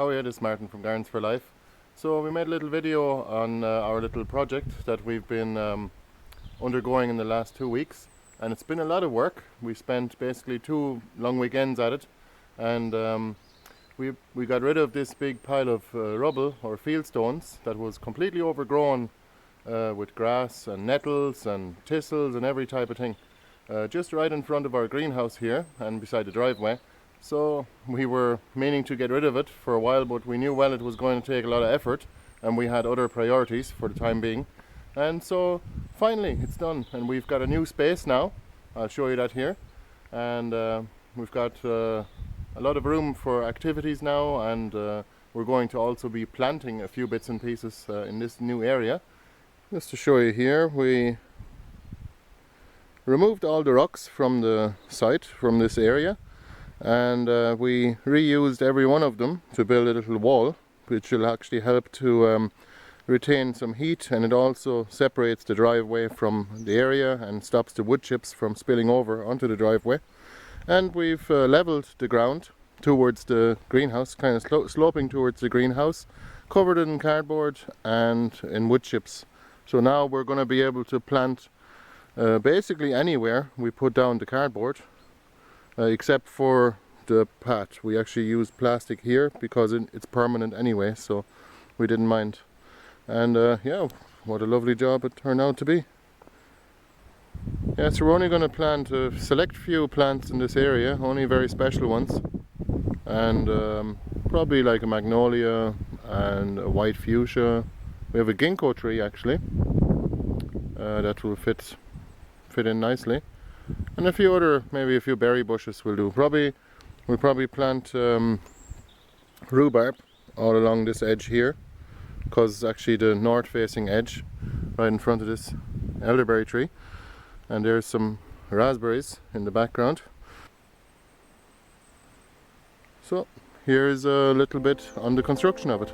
How are you? This is Martin from Gardens for Life. So we made a little video on our little project that we've been undergoing in the last 2 weeks, and it's been a lot of work. We spent basically 2 long weekends at it, and we got rid of this big pile of rubble or field stones that was completely overgrown with grass and nettles and thistles and every type of thing, just right in front of our greenhouse here and beside the driveway. So we were meaning to get rid of it for a while, but we knew well it was going to take a lot of effort and we had other priorities for the time being. And so finally it's done, and we've got a new space now. I'll show you that here. And we've got a lot of room for activities now, and we're going to also be planting a few bits and pieces in this new area. Just to show you here, we removed all the rocks from the site, from this area, and we reused every one of them to build a little wall, which will actually help to retain some heat, and it also separates the driveway from the area and stops the wood chips from spilling over onto the driveway. And we've leveled the ground towards the greenhouse, kind of sloping towards the greenhouse, covered it in cardboard and in wood chips. So now we're going to be able to plant basically anywhere we put down the cardboard, except for the path. We actually used plastic here because it's permanent anyway, so we didn't mind. And yeah, what a lovely job it turned out to be. Yeah, so we're only going to plant a select few plants in this area, only very special ones, and probably like a Magnolia and a white Fuchsia. We have a Ginkgo tree actually that will fit in nicely, and a few other, maybe a few berry bushes will do. We'll probably plant rhubarb all along this edge here, because it's actually the north facing edge right in front of this elderberry tree. And there's some raspberries in the background. So here's a little bit on the construction of it.